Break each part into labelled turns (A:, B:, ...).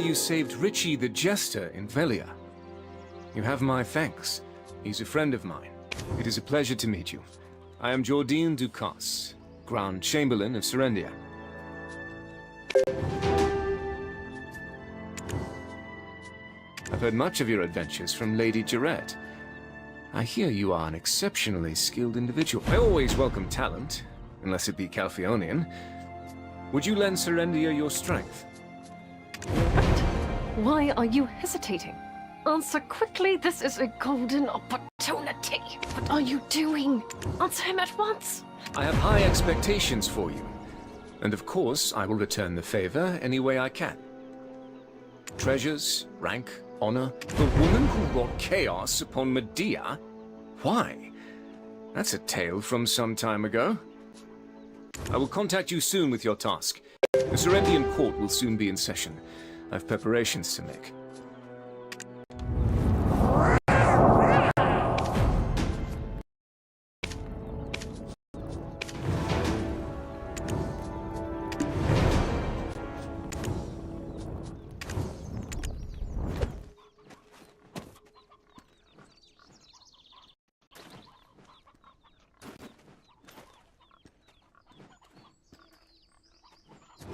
A: you saved Richie the Jester in Velia. You have my thanks. He's a friend of mine. It is a pleasure to meet you. I am Jordine Ducasse, Grand Chamberlain of Serendia. I've heard much of your adventures from Lady Jarette. I hear you are an exceptionally skilled individual. I always welcome talent, unless it be Calpheonian. Would you lend Serendia your strength?
B: What? Why are you hesitating? Answer quickly, this is a golden opportunity. What are you doing? Answer him at once.
A: I have high expectations for you. And of course, I will return the favor any way I can. Treasures, rank, honor, the woman who wrought chaos upon Medea? Why? That's a tale from some time ago. I will contact you soon with your task. The Serendian court will soon be in session. I have preparations to make.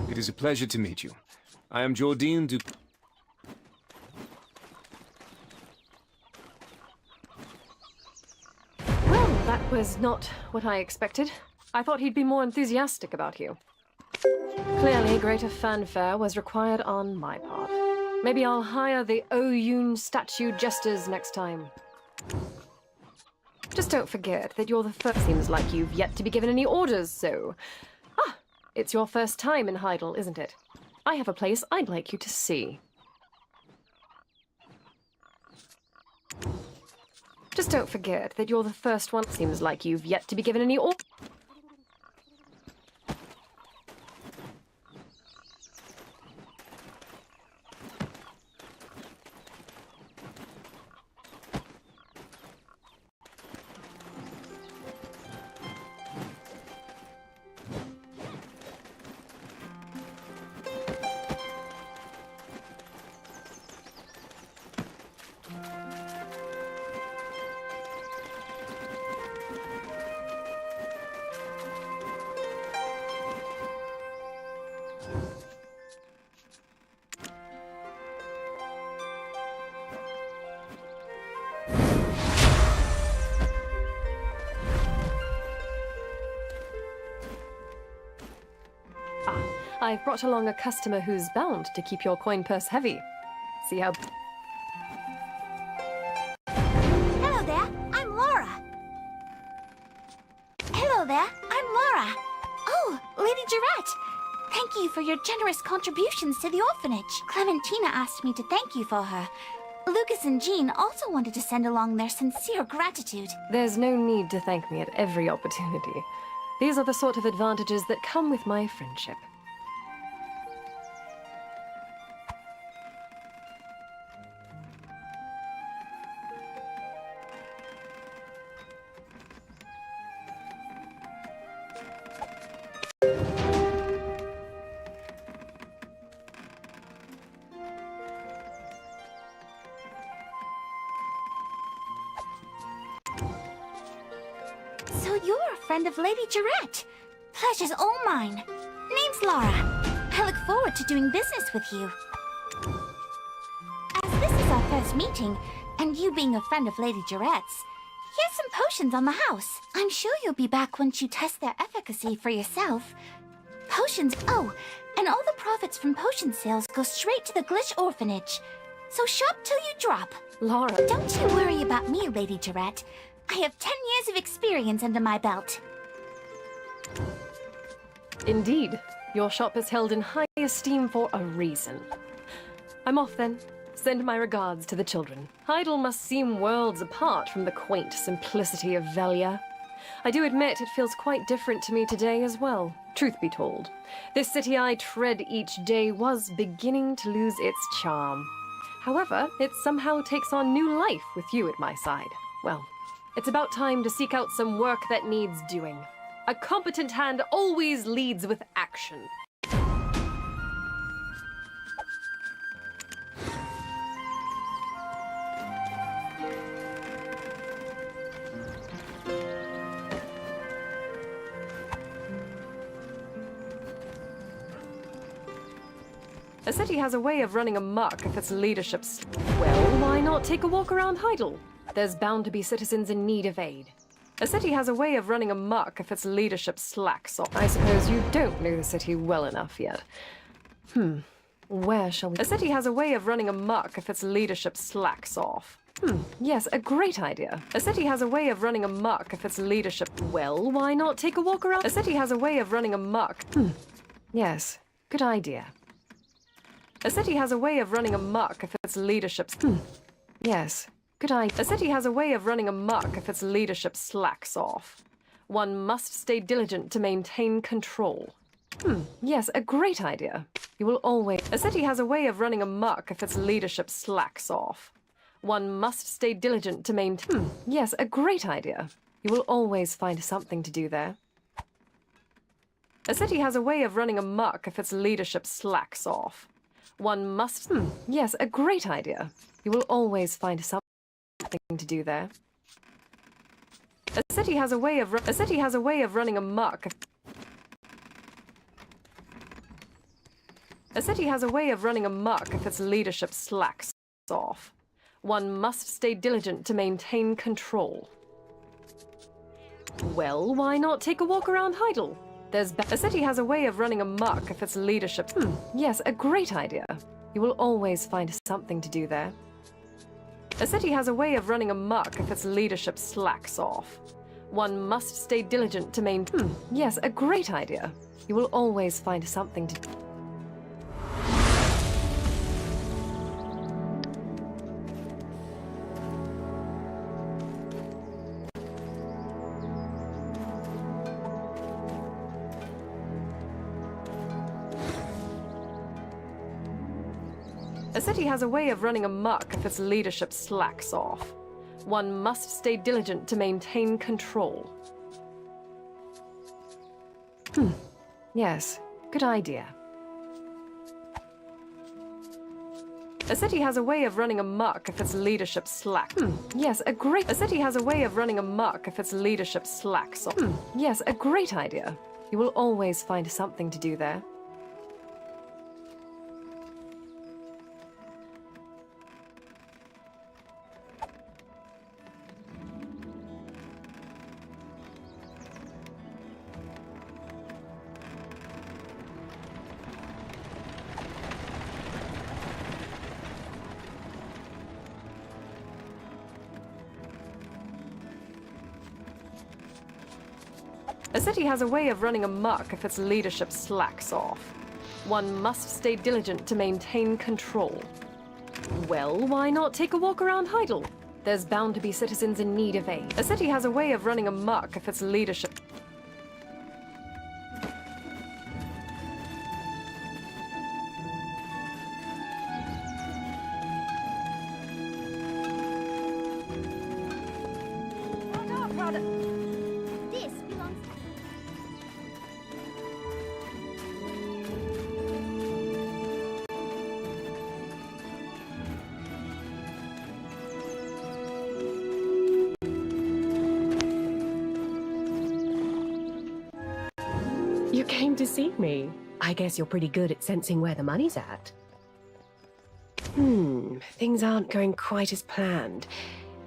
A: It is a pleasure to meet you. I am Jordine Ducasse.
B: Well, that was not what I expected. I thought he'd be more enthusiastic about you. Clearly, greater fanfare was required on my part. Maybe I'll hire the Oyun statue jesters next time. Just don't forget that you're the first. Seems like you've yet to be given any orders, so... It's your first time in Heidel, isn't it? I have a place I'd like you to see. Just don't forget that you're the first one. Seems like you've yet to be given any orders. I've brought along a customer who's bound to keep your coin purse heavy. See how...
C: Hello there, I'm Laura. Hello there, I'm Laura. Oh, Lady Jarette. Thank you for your generous contributions to the orphanage. Clementina asked me to thank you for her. Lucas and Jean also wanted to send along their sincere gratitude.
B: There's no need to thank me at every opportunity. These are the sort of advantages that come with my friendship.
C: So you're a friend of Lady Jarette. Pleasure's all mine. Name's Laura. I look forward to doing business with you. As this is our first meeting, and you being a friend of Lady Jarette's, here's some potions on the house. I'm sure you'll be back once you test their efficacy for yourself. Potions, oh, and all the profits from potion sales go straight to the Glitch Orphanage. So shop till you drop.
B: Laura...
C: Don't you worry about me, Lady Jarette. I have 10 years of experience under my belt.
B: Indeed. Your shop is held in high esteem for a reason. I'm off then. Send my regards to the children. Heidel must seem worlds apart from the quaint simplicity of Velia. I do admit it feels quite different to me today as well, truth be told. This city I tread each day was beginning to lose its charm. However, it somehow takes on new life with you at my side. Well, it's about time to seek out some work that needs doing. A competent hand always leads with action. A city has a way of running amok if its leadership's... Well, why not take a walk around Heidel? There's bound to be citizens in need of aid. A city has a way of running amok if its leadership slacks off. I suppose you don't know the city well enough yet. Where shall we... A city has a way of running amok if its leadership slacks off. Yes, a great idea. A city has a way of running amok if its leadership... Well, why not take a walk around... A city has a way of running amok. Yes, good idea. A city has a way of running amok if its leadership's... Yes, good idea. A city has a way of running amok if its leadership slacks off. One must stay diligent to maintain control. Yes, a great idea. You will always... A city has a way of running amok if its leadership slacks off. One must stay diligent to maintain... Yes, a great idea. You will always find something to do there. A city has a way of running amok if its leadership slacks off. One must... Yes, a great idea. You will always find something to do there. A city has a way of... A city has a way of running amok if... A city has a way of running amok if its leadership slacks off. One must stay diligent to maintain control. Well, why not take a walk around Heidel? A city has a way of running amok if its leadership... Yes, a great idea. You will always find something to do there. A city has a way of running amok if its leadership slacks off. One must stay diligent to maintain... Yes, a great idea. You will always find something to... A city has a way of running amok if its leadership slacks off. One must stay diligent to maintain control. Yes, good idea. A city has a way of running amok if its leadership slacks. Yes, a great... A city has a way of running amok if its leadership slacks off. Yes, a great idea. You will always find something to do there. A city has a way of running amok if its leadership slacks off. One must stay diligent to maintain control. Well, why not take a walk around Heidel? There's bound to be citizens in need of aid. A city has a way of running amok if its leadership...
C: This belongs to...
D: You came to see me. I guess you're pretty good at sensing where the money's at. Things aren't going quite as planned.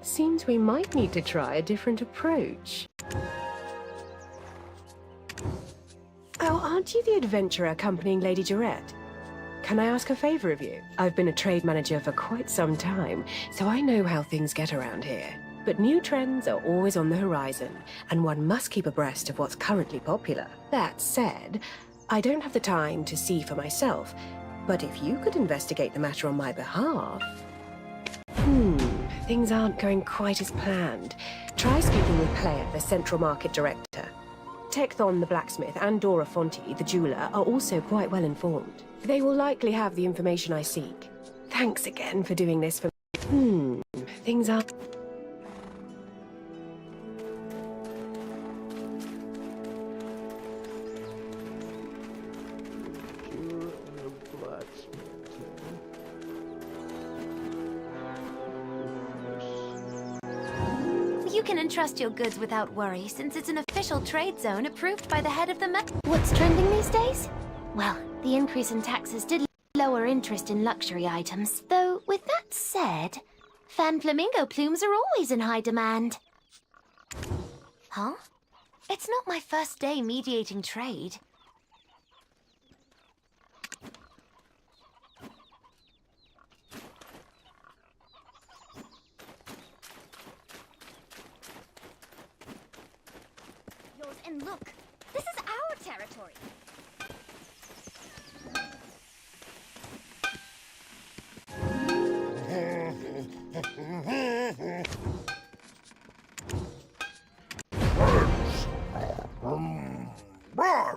D: Seems we might need to try a different approach. Oh, aren't you the adventurer accompanying Lady Jarrett? Can I ask a favor of you? I've been a trade manager for quite some time, so I know how things get around here. But new trends are always on the horizon, and one must keep abreast of what's currently popular. That said, I don't have the time to see for myself, but if you could investigate the matter on my behalf... Things aren't going quite as planned. Try speaking with Player, the Central Market Director. Tekthon, the blacksmith, and Dora Fonti, the jeweler, are also quite well informed. They will likely have the information I seek. Thanks again for doing this for me. Things are...
C: You can entrust your goods without worry, since it's an official trade zone approved by the head of the What's trending these days? Well, the increase in taxes did lower interest in luxury items. Though, with that said, fan flamingo plumes are always in high demand. Huh? It's not my first day mediating trade. Yours, and look, this is our territory.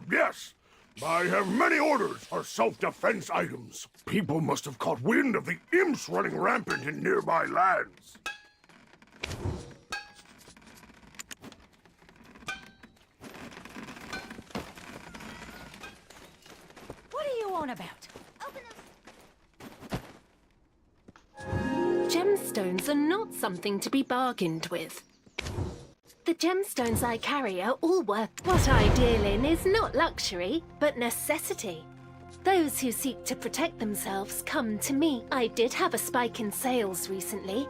E: Yes, I have many orders for self-defense items. People must have caught wind of the imps running rampant in nearby lands.
C: What are you on about? Open
F: Gemstones are not something to be bargained with. The gemstones I carry are all worth. What I deal in is not luxury, but necessity. Those who seek to protect themselves come to me. I did have a spike in sales recently.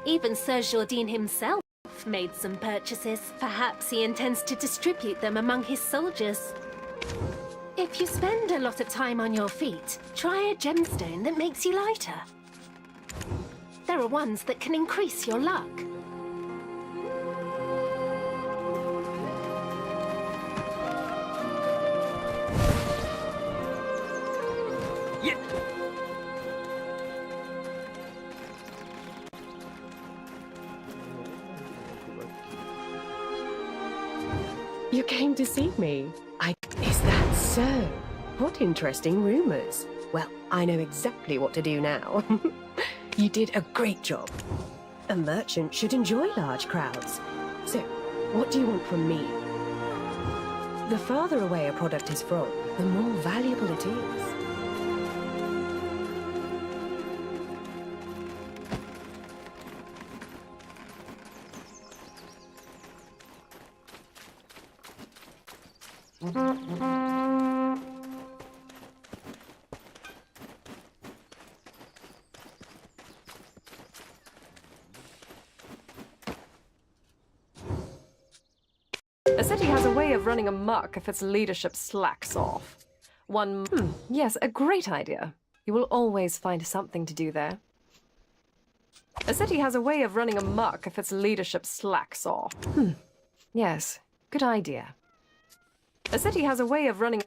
F: Even Sir Jourdain himself made some purchases. Perhaps he intends to distribute them among his soldiers. If you spend a lot of time on your feet, try a gemstone that makes you lighter. There are ones that can increase your luck.
D: You came to see me. Is that so? What interesting rumors. Well, I know exactly what to do now. You did a great job. A merchant should enjoy large crowds. So, what do you want from me? The farther away a product is from, the more valuable it is.
B: A city has a way of running amok if its leadership slacks off. Yes, a great idea. You will always find something to do there. A city has a way of running amok if its leadership slacks off. Yes, good idea. A city has a way of running...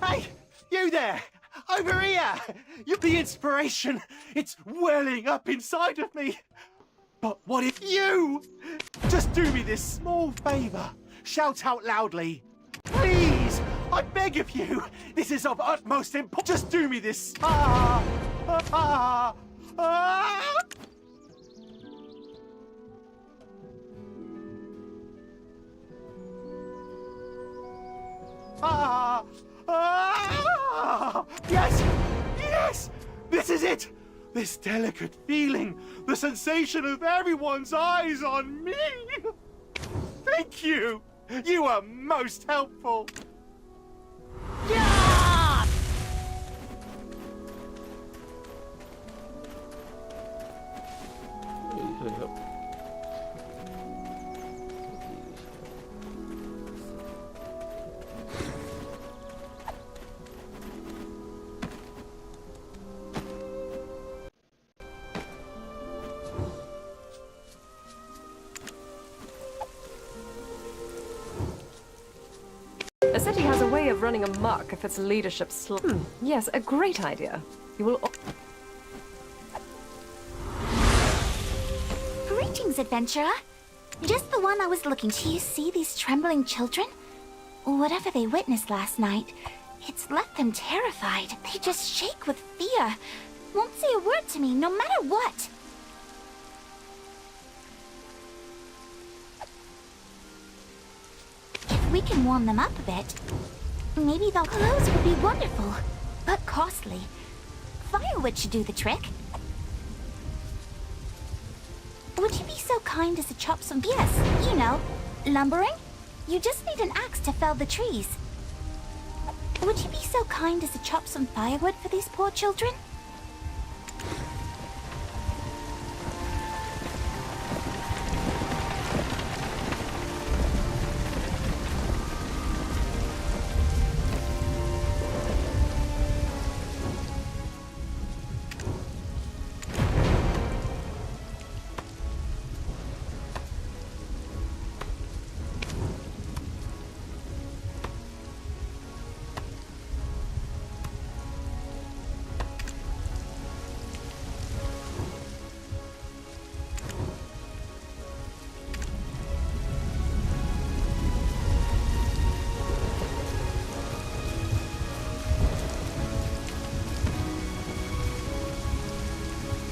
G: Hey, you there! Over here! You're the inspiration! It's welling up inside of me! But what if you just do me this small favor? Shout out loudly. Please! I beg of you! This is of utmost importance. Just do me this. Ah! Ah! Ah! Ah! Ah! Yes! Yes! This is it! This delicate feeling, the sensation of everyone's eyes on me! Thank you! You are most helpful! Yeah!
B: A city has a way of running amok if its leadership Yes, a great idea. You will...
C: Greetings, adventurer. Just the one I was looking to. You see these trembling children? Whatever they witnessed last night, it's left them terrified. They just shake with fear. Won't say a word to me, no matter what. We can warm them up a bit. Maybe those would be wonderful, but costly. Firewood should do the trick. Would you be so kind as to chop some... Yes, you know, lumbering? You just need an axe to fell the trees. Would you be so kind as to chop some firewood for these poor children?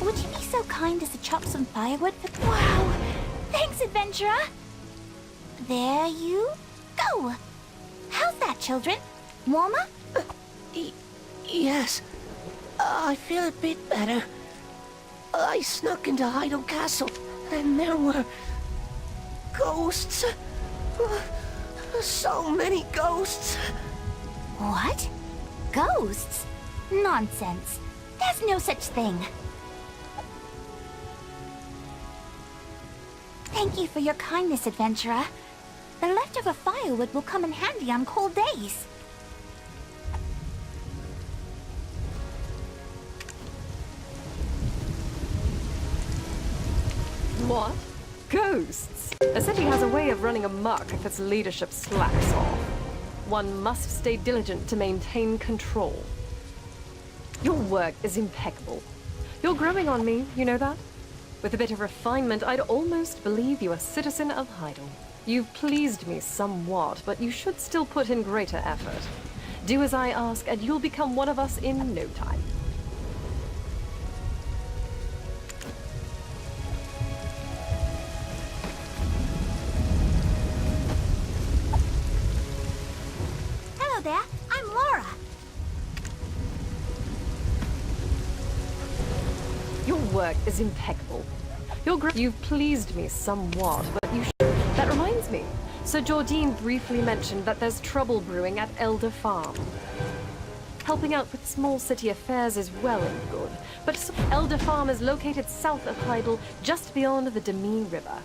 C: Would you be so kind as to chop some firewood for... Wow! Thanks, adventurer! There you go! How's that, children? Warmer?
H: Yes. I feel a bit better. I snuck into Heidel Castle, and there were... ghosts. So many ghosts.
C: What? Ghosts? Nonsense. There's no such thing. Thank you for your kindness, adventurer. The leftover firewood will come in handy on cold days.
B: What? Ghosts? A city has a way of running amok if its leadership slacks off. One must stay diligent to maintain control. Your work is impeccable. You're growing on me, you know that? With a bit of refinement, I'd almost believe you a citizen of Heidel. You've pleased me somewhat, but you should still put in greater effort. Do as I ask, and you'll become one of us in no time.
C: Hello there, I'm Laura.
B: Your work is impeccable. You've pleased me somewhat, but you should... That reminds me. Sir Jordine briefly mentioned that there's trouble brewing at Elder Farm. Helping out with small city affairs is well and good, but Elder Farm is located south of Heidel, just beyond the Demine River.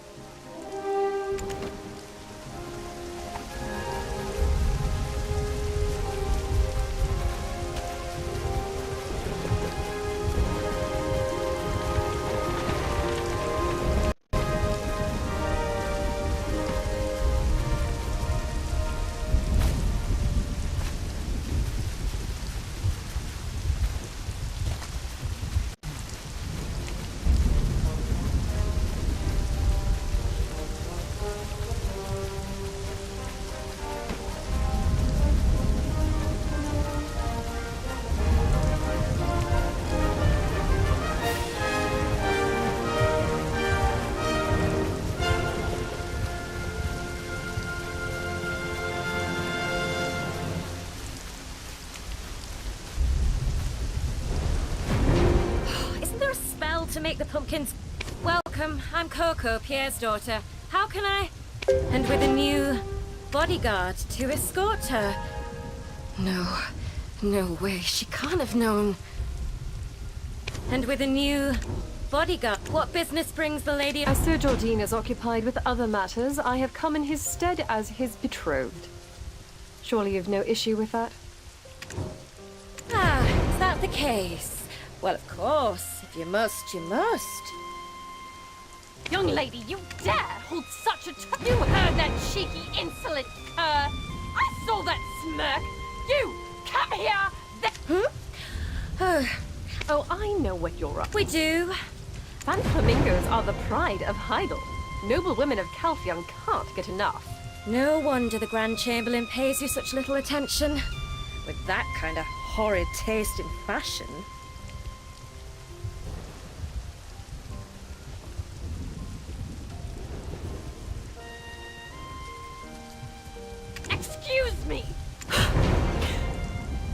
I: To make the pumpkins. Welcome, I'm Coco, Pierre's daughter. How can I? And with a new bodyguard to escort her. No way, she can't have known. And with a new bodyguard, what business brings the lady?
B: As Sir Jordine is occupied with other matters, I have come in his stead as his betrothed. Surely you've no issue with that?
I: Ah, is that the case? Well, of course. If you must, you must.
F: Young lady, you dare hold such a... You heard that cheeky, insolent cur? I saw that smirk. You, come here!
B: Oh, I know what you're up.
I: We do.
B: Van Flamingos are the pride of Heidel. Noble women of Calphion can't get enough.
I: No wonder the Grand Chamberlain pays you such little attention. With that kind of horrid taste in fashion.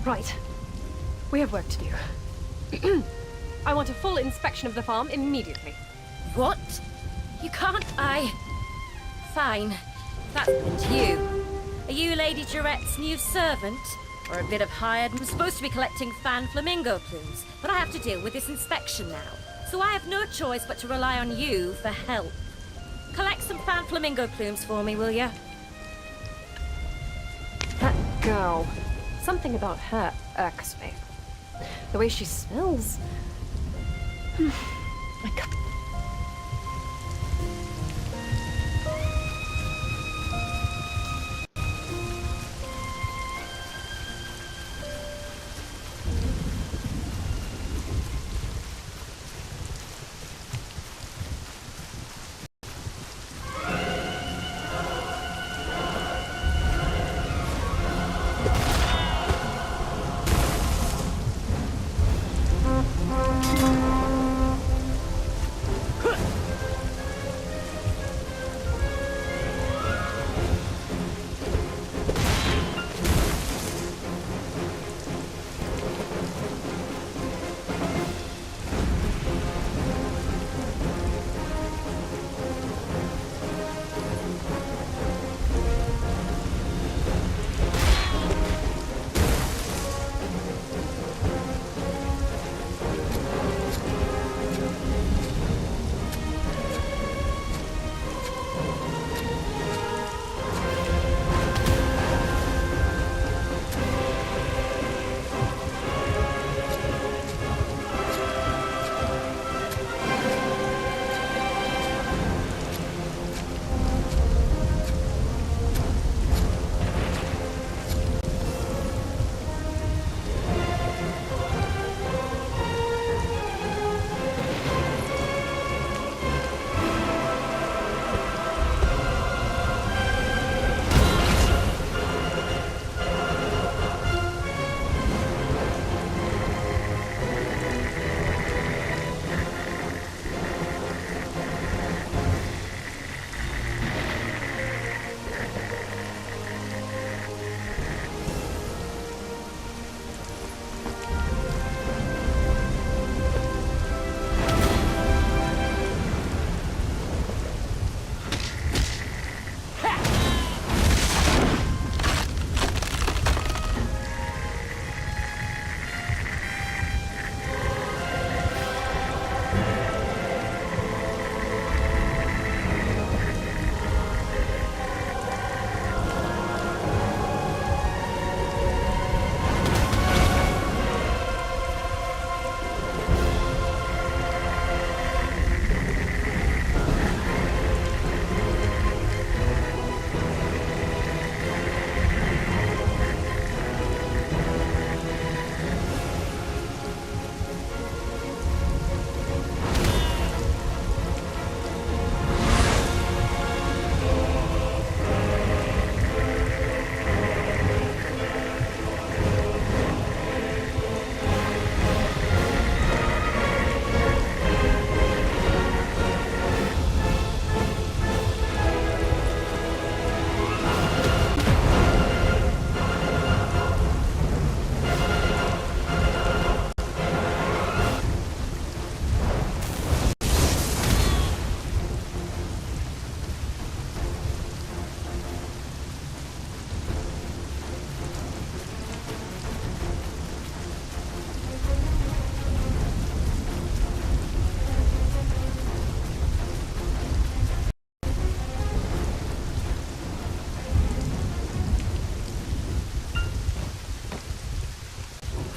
B: Right. We have work to do. I want a full inspection of the farm immediately.
I: What? You can't. Fine. That's to you. Are you Lady Durette's new servant? Or a bit of hired? I'm supposed to be collecting fan flamingo plumes, but I have to deal with this inspection now. So I have no choice but to rely on you for help. Collect some fan flamingo plumes for me, will ya?
B: That girl. Something about her irks me. The way she smells. I can't.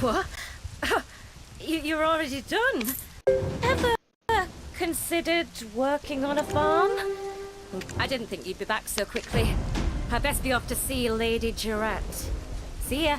I: What? Oh, you're already done? Ever considered working on a farm? I didn't think you'd be back so quickly. I'd best be off to see Lady Durette. See ya.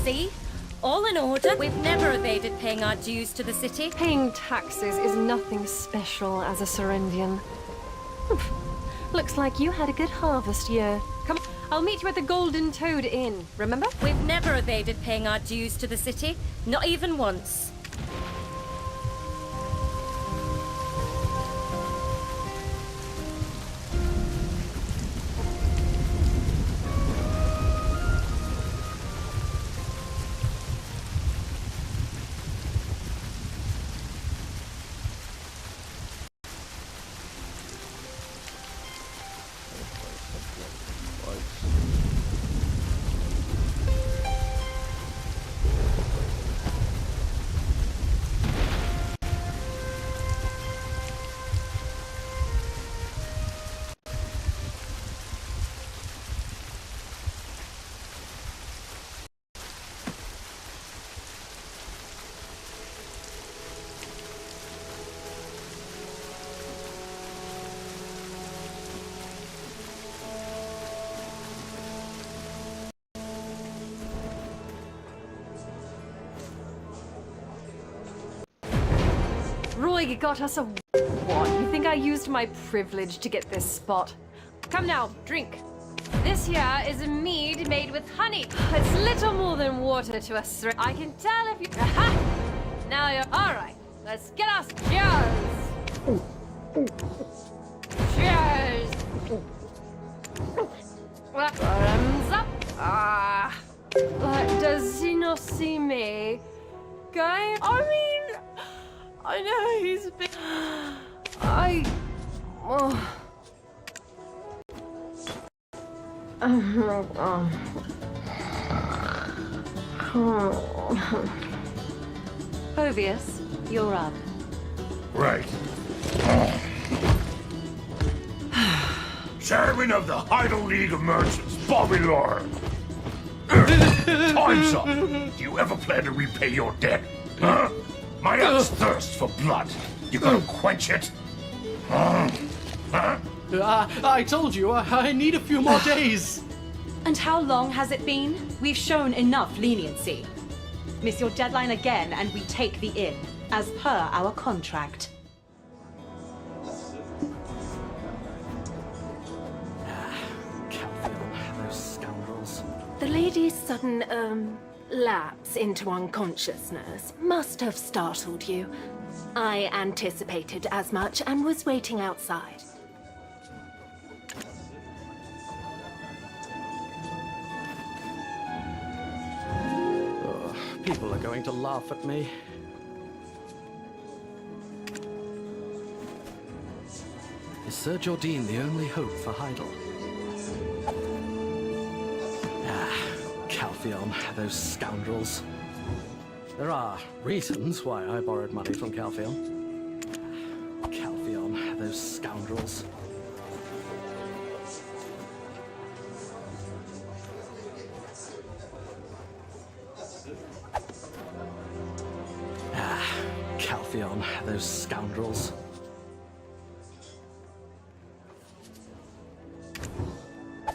I: See? All in order. We've never evaded paying our dues to the city.
B: Paying taxes is nothing special as a Serendian. Looks like you had a good harvest year. Come, I'll meet you at the Golden Toad Inn, remember?
I: We've never evaded paying our dues to the city, not even once.
B: Roy got us a... What? You think I used my privilege to get this spot? Come now, drink. This here is a mead made with honey. It's little more than water to us. I can tell if you... Aha! Now you're... Alright, let's get us... Cheers! Cheers! Bottoms up. Ah. Does he not see me? Going... I mean... I know he's been... Phobius, you're up.
E: Right. Chairman of the Heidel League of Merchants, Bobby Lore. Time's up. Do you ever plan to repay your debt? Huh? My ex thirst for blood. You gonna quench it? Huh?
J: I told you, I need a few more days.
K: And how long has it been? We've shown enough leniency. Miss your deadline again and we take the inn, as per our contract.
J: Those scoundrels.
F: The lady's sudden, lapse into unconsciousness must have startled you. I anticipated as much and was waiting outside.
J: People are going to laugh at me. Is Sir Jordine the only hope for Heidel? Calpheon, those scoundrels. There are reasons why I borrowed money from Calpheon. Calpheon, those scoundrels. Calpheon, those scoundrels.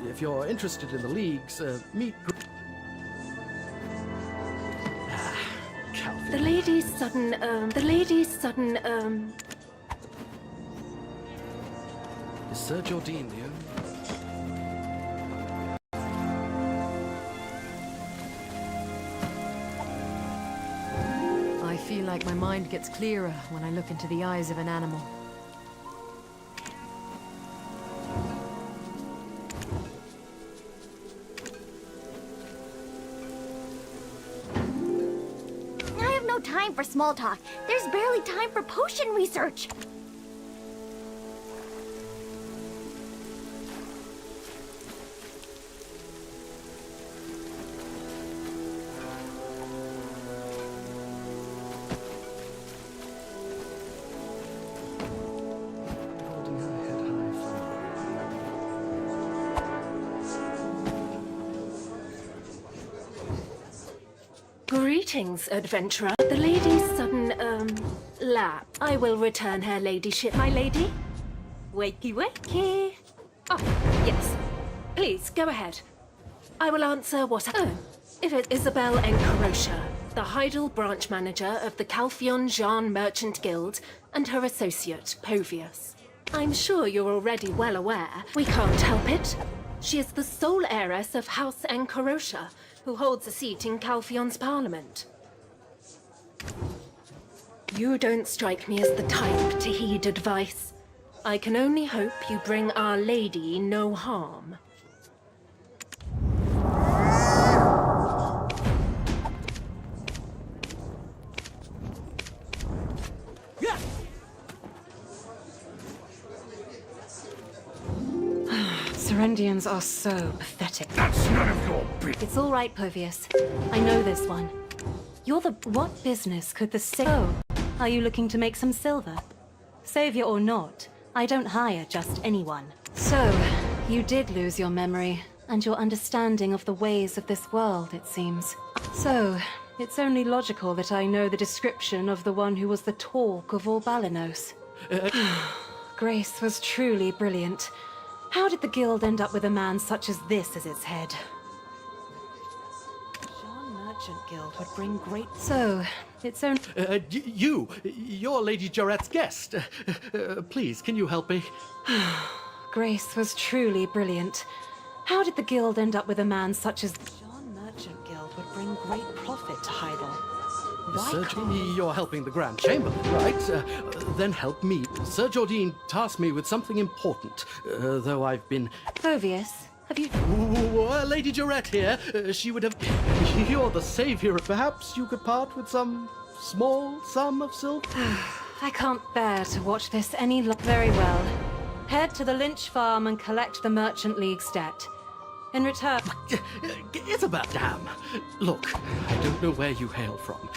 J: If you're interested in the leagues, meet...
F: The lady's sudden,
J: Is Sir Jordine the only...
L: I feel like my mind gets clearer when I look into the eyes of an animal.
C: I have no time for small talk. There's barely time for potion research.
J: holding her head high for
F: Greetings, adventurer. The lady's sudden, lap. I will return her ladyship, my lady. Wakey wakey. Oh, yes. Please, go ahead. I will answer what I... Oh, if it's Isabel Encarosha, the Heidel branch manager of the Calpheon Jean Merchant Guild, and her associate, Povius. I'm sure you're already well aware. We can't help it. She is the sole heiress of House Ankarosha, who holds a seat in Calphion's parliament. You don't strike me as the type to heed advice. I can only hope you bring Our Lady no harm.
K: Serendians are so pathetic.
E: That's none of your business.
K: It's all right, Povius. I know this one. You're the... What business could the Oh, are you looking to make some silver? Savior or not, I don't hire just anyone. So, you did lose your memory, and your understanding of the ways of this world, it seems. So, it's only logical that I know the description of the one who was the talk of all Balanos. Grace was truly brilliant. How did the guild end up with a man such as this as its head? Jean Merchant Guild would bring great... So, it's only...
J: You're Lady Jarrett's guest. Please, can you help me?
K: Grace was truly brilliant. How did the guild end up with a man such as... Jean Merchant Guild would bring great profit to Heidel.
J: Sir, you're helping the Grand Chamberlain, right? Then help me. Sir Jordine tasked me with something important, though I've been...
K: Povius, have you...
J: Lady Jarrett here. She would have... You're the savior. Perhaps you could part with some small sum of silver?
K: I can't bear to watch this any longer. Very well. Head to the Lynch farm and collect the Merchant League's debt. In return...
J: Isabel, damn. Look, I don't know where you hail from.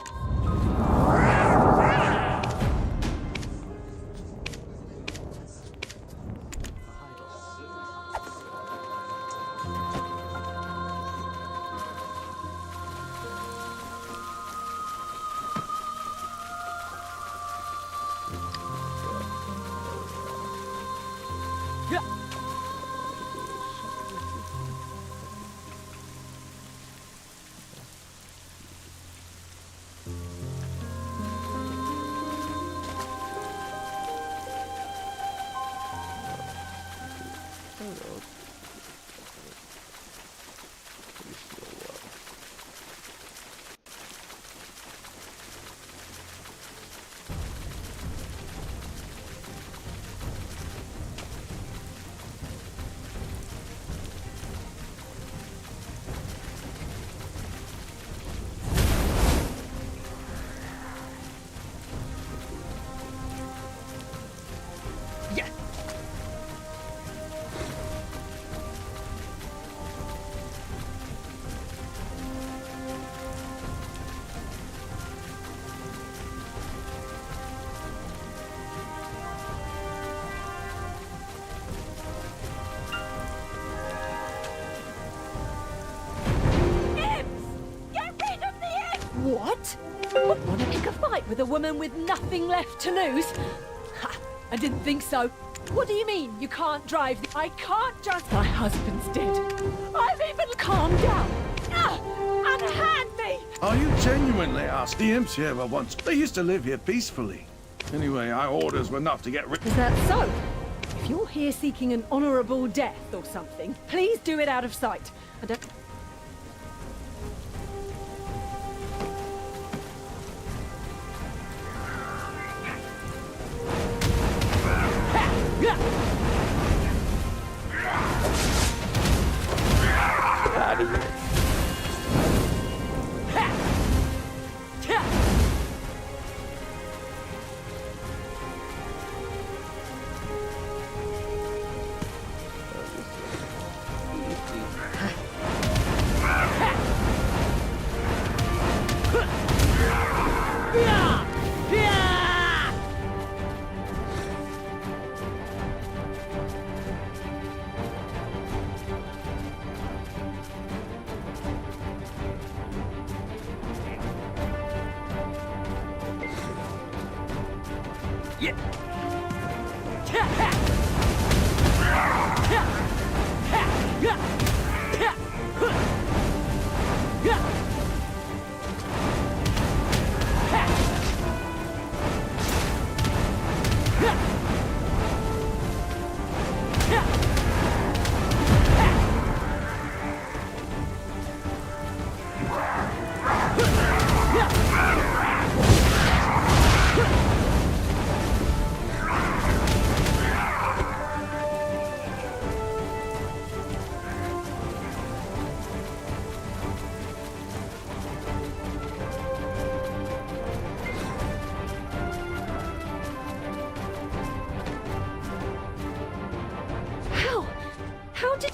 L: What? Want to pick a fight with a woman with nothing left to lose? Ha! I didn't think so. What do you mean you can't drive? I can't just... My husband's dead. I've even... Calm down. Unhand me!
M: Are you genuinely asking? The imps here were once... They used to live here peacefully. Anyway, our orders were not to get rid...
L: Is that so? If you're here seeking an honorable death or something, please do it out of sight. I don't...
M: Out of here.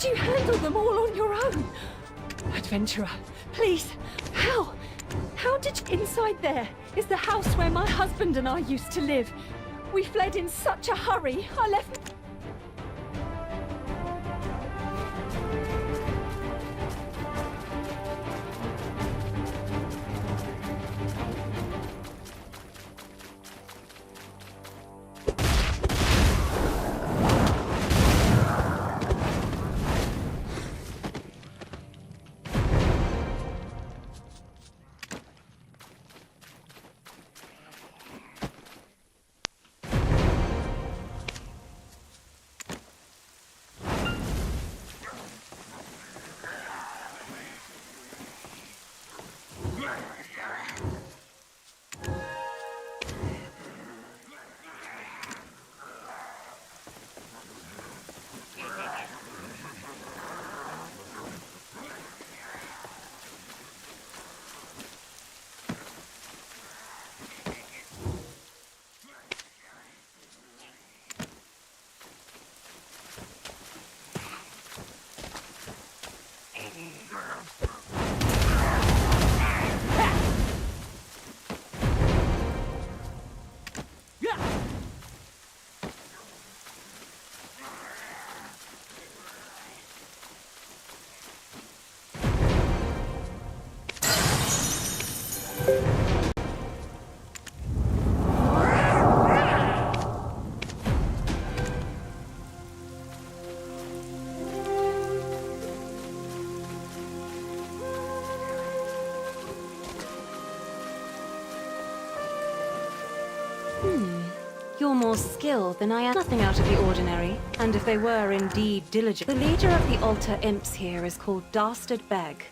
L: did you handle them all on your own? Adventurer, please, how? How did you... Inside there is the house where my husband and I used to live. We fled in such a hurry, I left...
K: You're more skilled than I am. Nothing out of the ordinary, and if they were indeed diligent... The leader of the altar imps here is called Dastard Beg.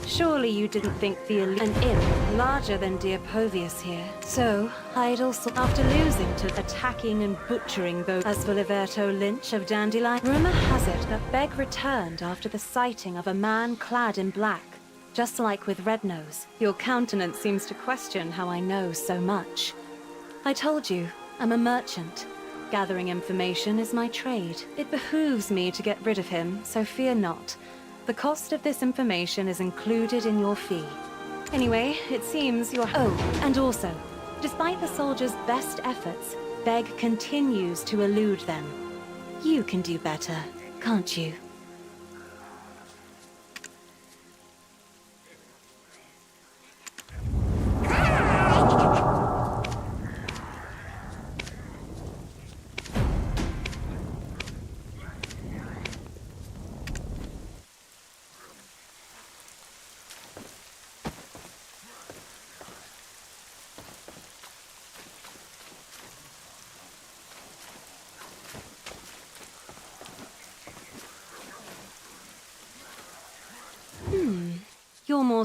K: Surely you didn't think an imp larger than dear Povius here. So, after losing to attacking and butchering those as for Liberto Lynch of Dandelion, rumor has it that Beg returned after the sighting of a man clad in black. Just like with Rednose, your countenance seems to question how I know so much. I told you, I'm a merchant. Gathering information is my trade. It behooves me to get rid of him, so fear not. The cost of this information is included in your fee. Anyway, it seems you're... Oh, and also, despite the soldiers' best efforts, Beg continues to elude them. You can do better, can't you? You're more...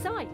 L: sight.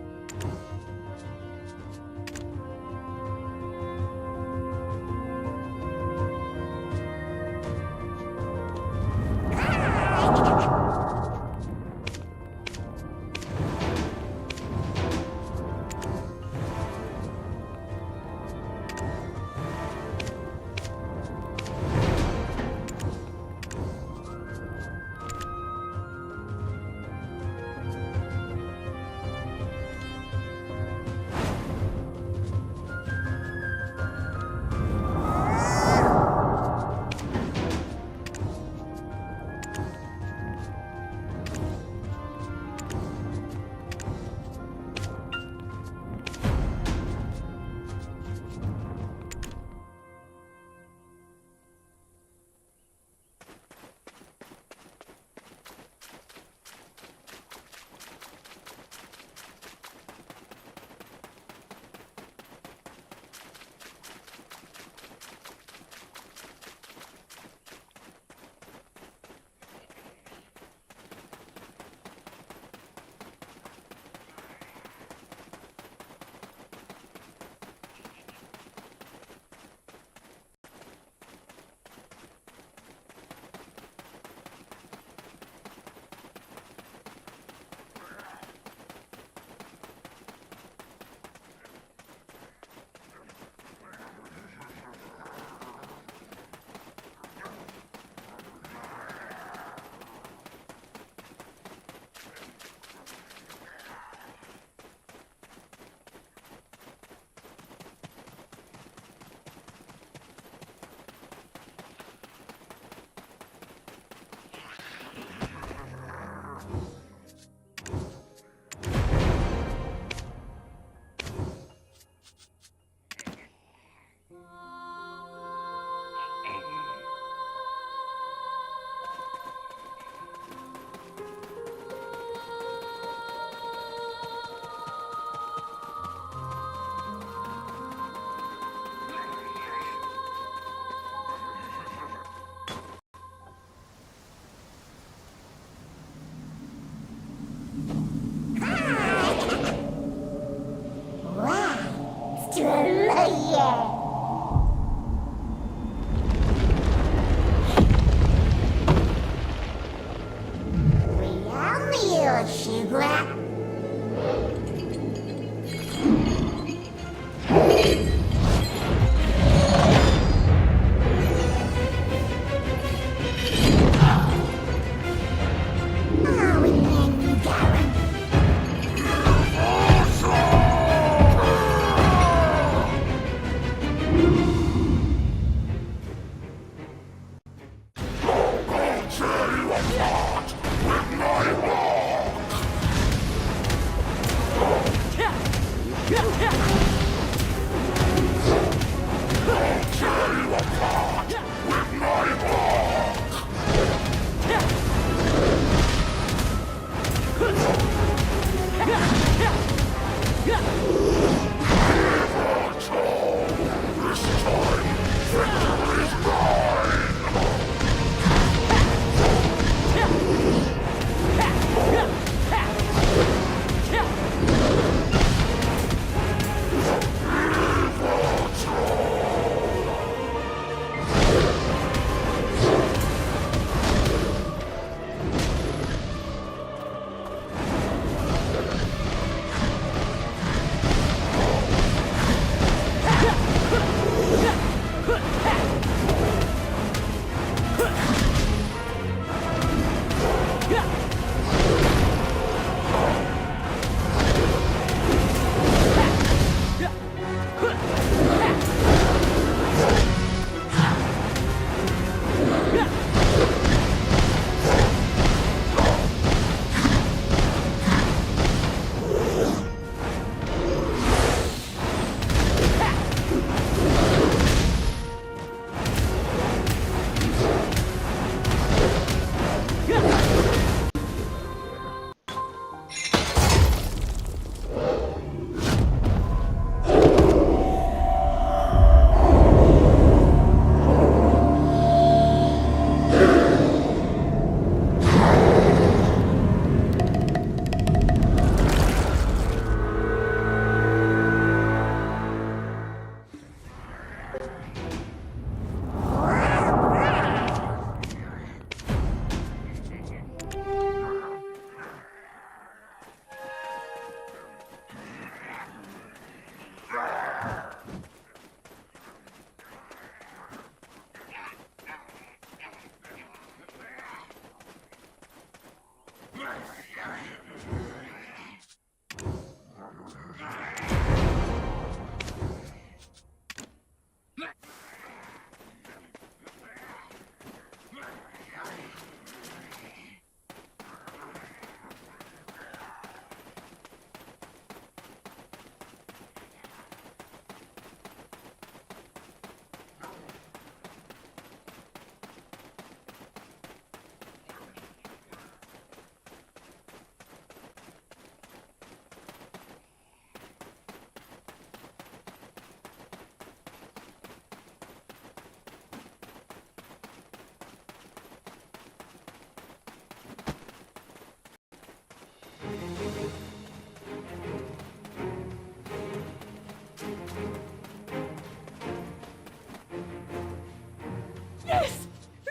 L: Yes!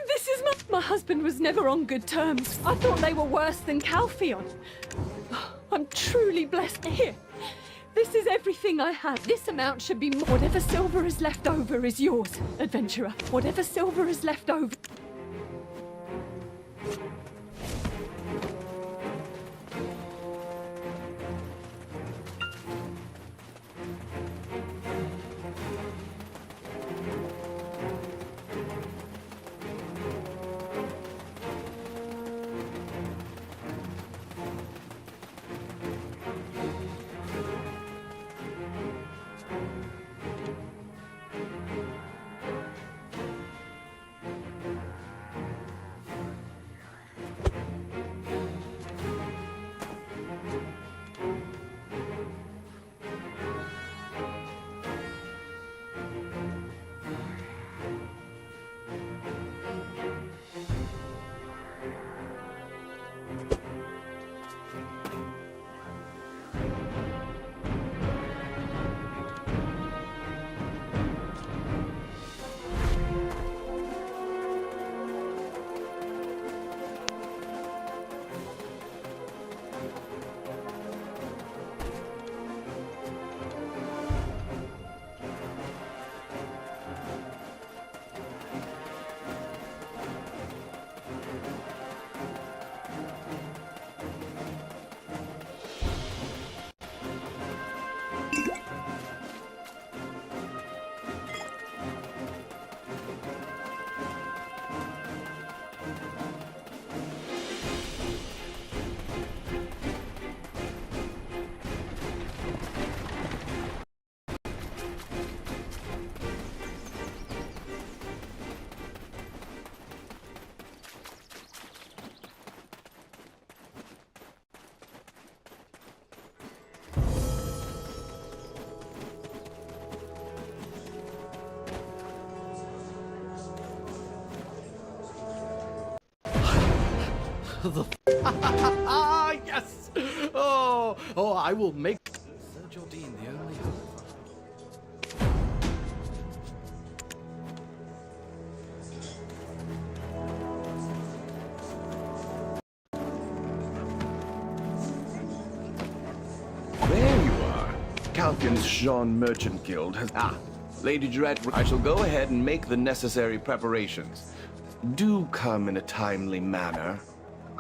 L: This is my husband was never on good terms. I thought they were worse than Calpheon. I'm truly blessed. Here. This is everything I have. This amount should be more. Whatever silver is left over is yours, adventurer. Whatever silver is left over.
J: Ah, yes! Oh, I will make Sir Jordine the only hope.
N: There you are. Calpheon's Jean Merchant Guild has... Lady Jarette, I shall go ahead and make the necessary preparations. Do come in a timely manner.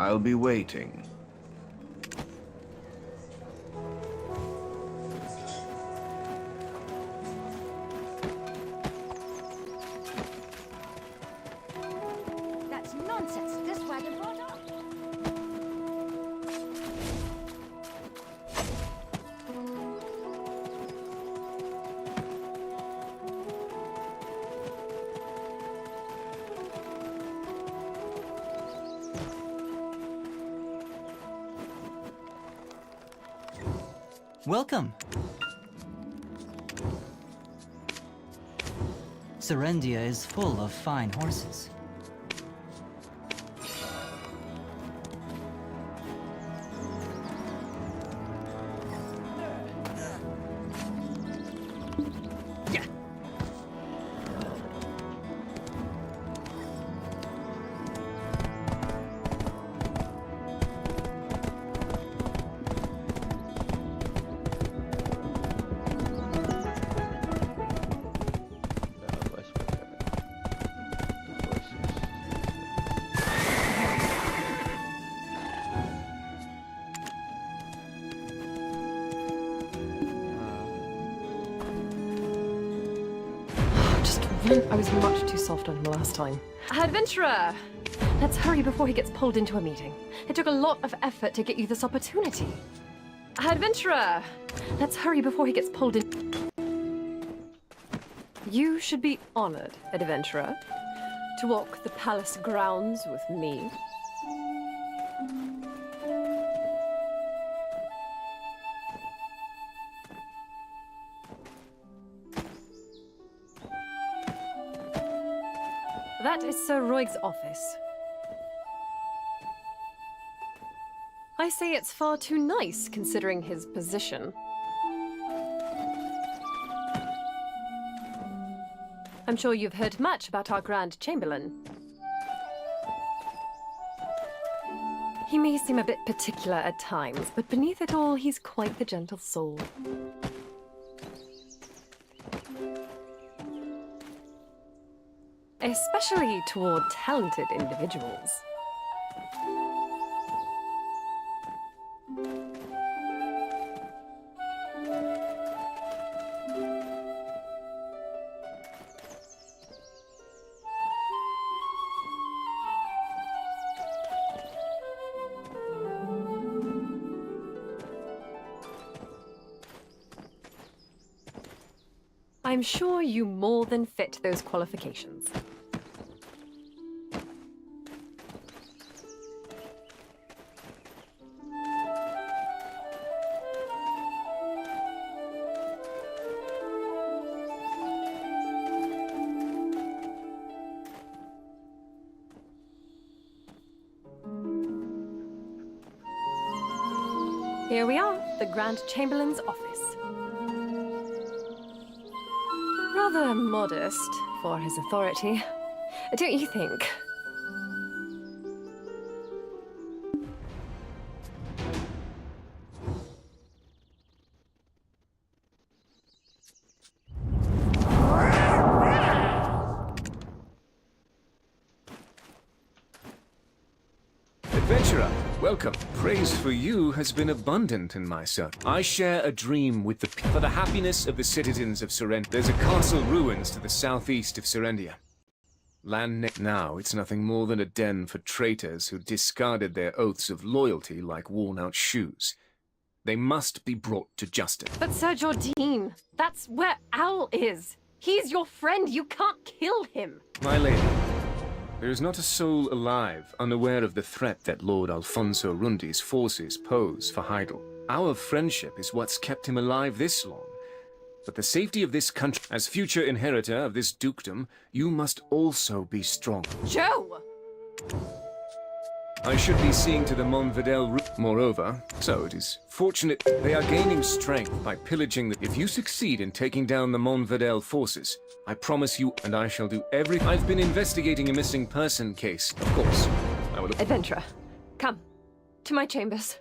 N: I'll be waiting.
C: That's nonsense. This wagon brought up.
O: Welcome. Serendia is full of fine horses.
B: I was much too soft on him last time. Adventurer! Let's hurry before he gets pulled into a meeting. It took a lot of effort to get you this opportunity. Adventurer! Let's hurry before he gets pulled in. You should be honored, adventurer, to walk the palace grounds with me. That is Sir Royg's office. I say it's far too nice, considering his position. I'm sure you've heard much about our Grand Chamberlain. He may seem a bit particular at times, but beneath it all, he's quite the gentle soul. Especially toward talented individuals. I'm sure you more than fit those qualifications. Here we are, the Grand Chamberlain's office. Rather modest for his authority, don't you think?
A: Adventurer, welcome. Praise for you has been abundant in my son. I share a dream with for the happiness of the citizens of Serendia. There's a castle ruins to the southeast of Serendia. Now it's nothing more than a den for traitors who discarded their oaths of loyalty like worn-out shoes. They must be brought to justice.
B: But Sir Jordine, that's where Owl is. He's your friend. You can't kill him.
A: My lady, there is not a soul alive unaware of the threat that Lord Alfonso Rundi's forces pose for Heidel. Our friendship is what's kept him alive this long. But the safety of this country, as future inheritor of this dukedom, you must also be strong.
B: Joe!
A: I should be seeing to the Monvidel route. Moreover, so it is fortunate they are gaining strength by pillaging the... If you succeed in taking down the Monvidel forces, I promise you, and I shall do every... I've been investigating a missing person case, of course. I will...
B: Adventurer, come to my chambers.